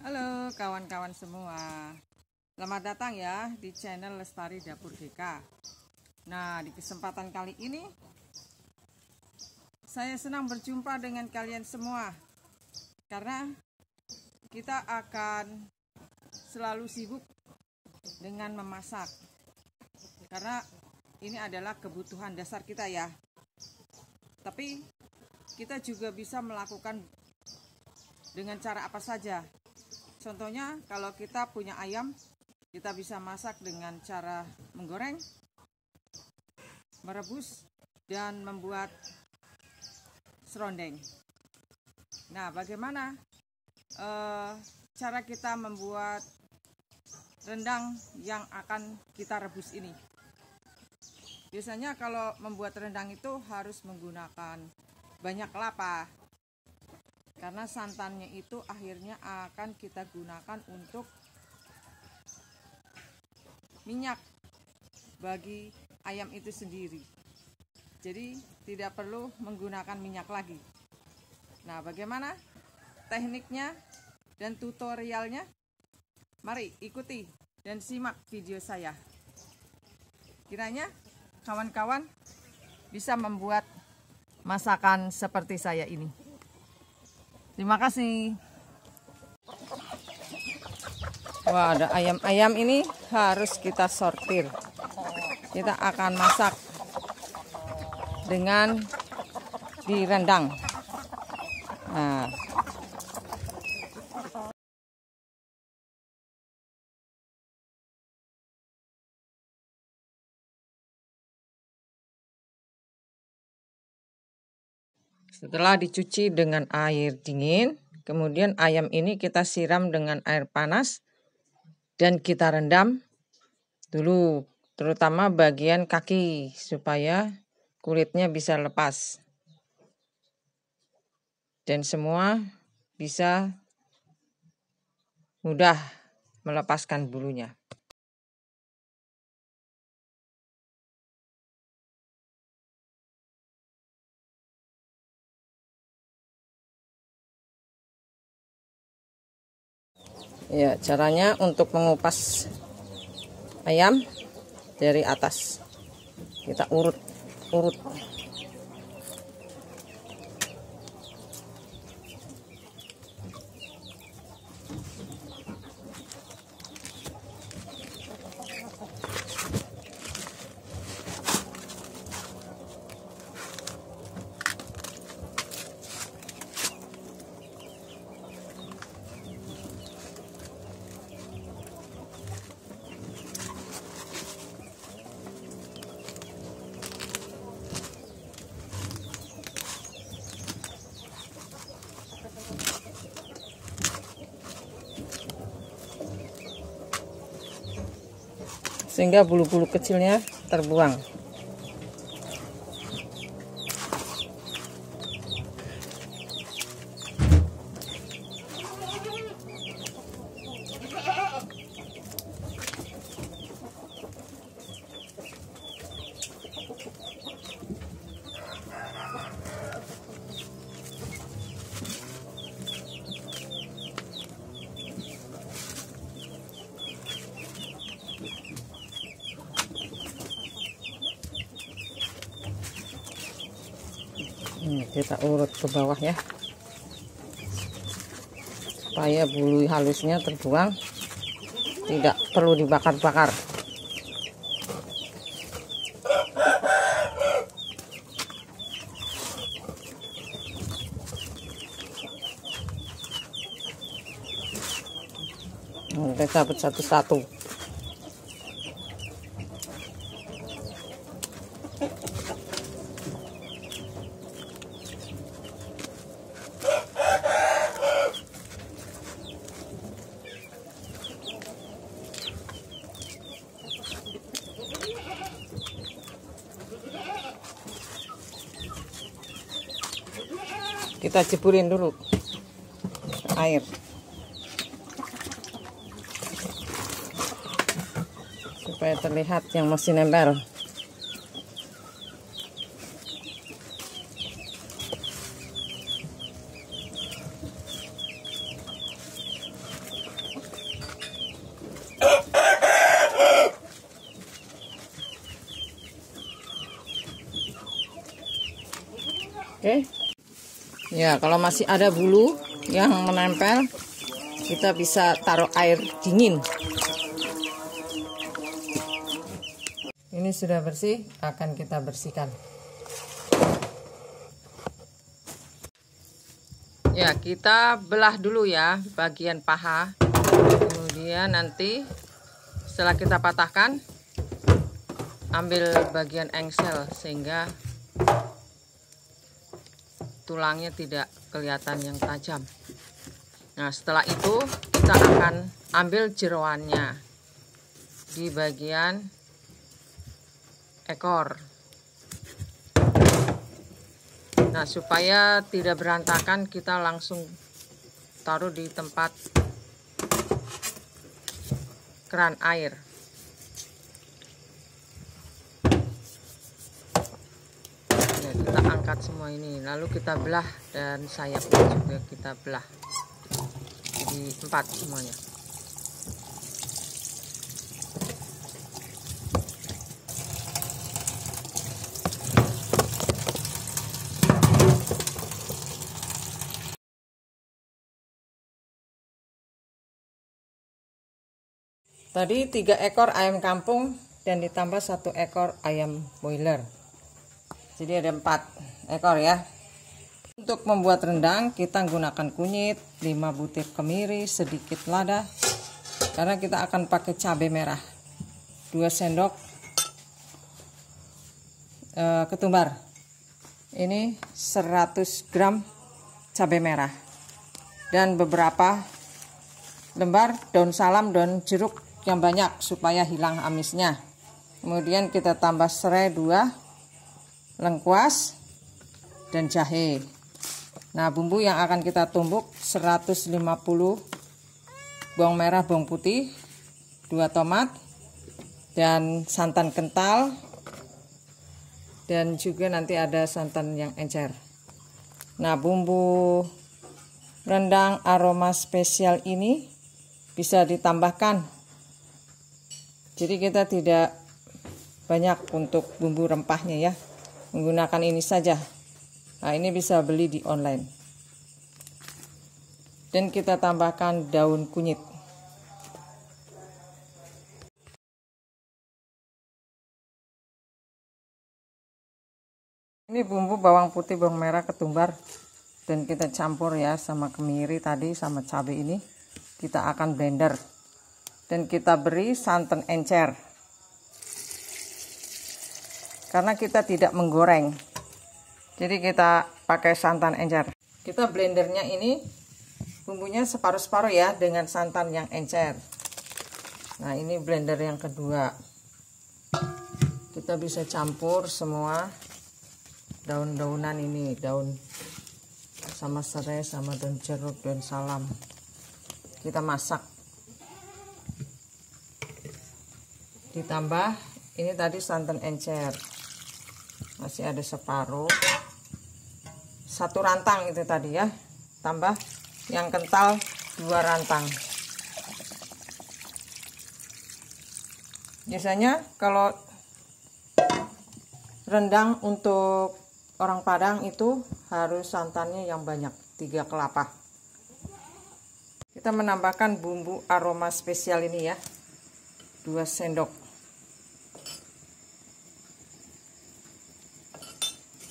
Halo kawan-kawan semua, selamat datang ya di channel Lestari Dapur GK. Nah, di kesempatan kali ini saya senang berjumpa dengan kalian semua karena kita akan selalu sibuk dengan memasak, karena ini adalah kebutuhan dasar kita ya. Tapi kita juga bisa melakukan dengan cara apa saja. Contohnya kalau kita punya ayam, kita bisa masak dengan cara menggoreng, merebus, dan membuat serondeng. Nah, bagaimana cara kita membuat rendang yang akan kita rebus ini? Biasanya kalau membuat rendang itu harus menggunakan banyak kelapa, karena santannya itu akhirnya akan kita gunakan untuk minyak bagi ayam itu sendiri. Jadi tidak perlu menggunakan minyak lagi. Nah, bagaimana tekniknya dan tutorialnya? Mari ikuti dan simak video saya. Kiranya kawan-kawan bisa membuat masakan seperti saya ini. Terima kasih. Wah, ada ayam-ayam ini harus kita sortir. Kita akan masak dengan direndang. Nah, setelah dicuci dengan air dingin, kemudian ayam ini kita siram dengan air panas dan kita rendam dulu, terutama bagian kaki supaya kulitnya bisa lepas dan semua bisa mudah melepaskan bulunya. Ya, caranya untuk mengupas ayam dari atas, kita urut. Sehingga bulu-bulu kecilnya terbuang. Kita urut ke bawah ya, supaya bulu halusnya terbuang, tidak perlu dibakar-bakar. Kita cabut satu-satu. Kita jeburin dulu air supaya terlihat yang masih nempel. Oke. Ya, kalau masih ada bulu yang menempel, kita bisa taruh air dingin. Ini sudah bersih, akan kita bersihkan. Ya, kita belah dulu ya bagian paha. Kemudian nanti setelah kita patahkan, ambil bagian engsel sehingga tulangnya tidak kelihatan yang tajam. Nah, setelah itu kita akan ambil jeroannya di bagian ekor. Nah, supaya tidak berantakan, kita langsung taruh di tempat keran air. Ya, kita angkat semua ini, lalu kita belah, dan sayapnya juga kita belah jadi 4 semuanya. Tadi 3 ekor ayam kampung dan ditambah 1 ekor ayam boiler. Jadi ada 4 ekor ya. Untuk membuat rendang kita gunakan kunyit, 5 butir kemiri, sedikit lada. Karena kita akan pakai cabai merah. 2 sendok ketumbar. Ini 100 gram cabai merah. Dan beberapa lembar daun salam, daun jeruk yang banyak supaya hilang amisnya. Kemudian kita tambah serai 2, lengkuas, dan jahe. Nah, bumbu yang akan kita tumbuk 150 bawang merah, bawang putih, 2 tomat, dan santan kental, dan juga nanti ada santan yang encer. Nah, bumbu rendang aroma spesial ini bisa ditambahkan. Jadi kita tidak banyak untuk bumbu rempahnya ya. Menggunakan ini saja. Nah, ini bisa beli di online. Dan kita tambahkan daun kunyit. Ini bumbu bawang putih, bawang merah, ketumbar. Dan kita campur ya sama kemiri tadi sama cabai ini. Kita akan blender. Dan kita beri santan encer. Karena kita tidak menggoreng. Jadi kita pakai santan encer. Kita blendernya ini bumbunya separuh-separuh ya dengan santan yang encer. Nah, ini blender yang kedua. Kita bisa campur semua daun-daunan ini, daun sama serai, sama daun jeruk, daun salam. Kita masak. Ditambah ini tadi santan encer, masih ada separuh, 1 rantang itu tadi ya, tambah yang kental 2 rantang. Biasanya kalau rendang untuk orang Padang itu harus santannya yang banyak, 3 kelapa. Kita menambahkan bumbu aroma spesial ini ya, 2 sendok.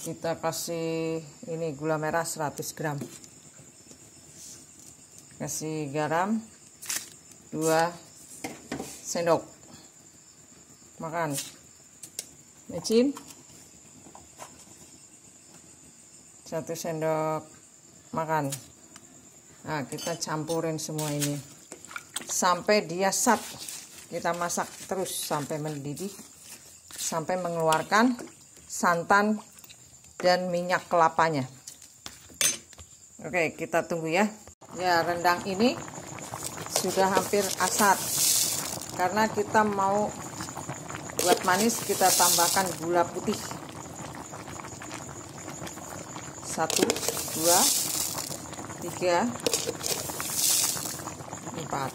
Kita kasih ini gula merah 100 gram. Kasih garam 2 sendok makan. Micin 1 sendok makan. Nah, kita campurin semua ini sampai dia sat. Kita masak terus sampai mendidih, sampai mengeluarkan santan dan minyak kelapanya. Oke, kita tunggu ya. Ya, rendang ini sudah hampir asat. Karena kita mau buat manis, kita tambahkan gula putih. 1, 2, 3, 4,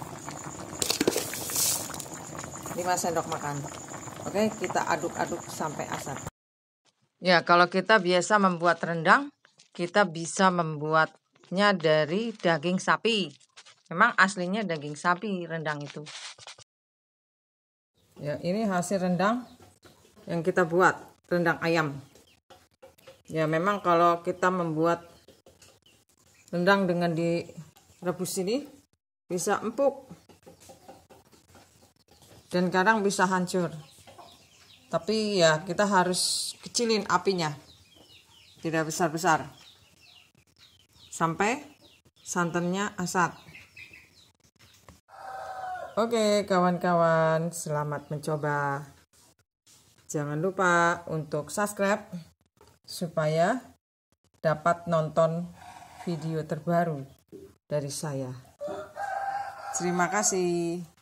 5 sendok makan. Oke, kita aduk-aduk sampai asat. Ya, kalau kita biasa membuat rendang, kita bisa membuatnya dari daging sapi. Memang aslinya daging sapi rendang itu. Ya, ini hasil rendang yang kita buat, rendang ayam. Ya, memang kalau kita membuat rendang dengan direbus ini bisa empuk dan kadang bisa hancur. Tapi ya kita harus kecilin apinya, tidak besar-besar, sampai santannya asat. Oke kawan-kawan, selamat mencoba. Jangan lupa untuk subscribe supaya dapat nonton video terbaru dari saya. Terima kasih.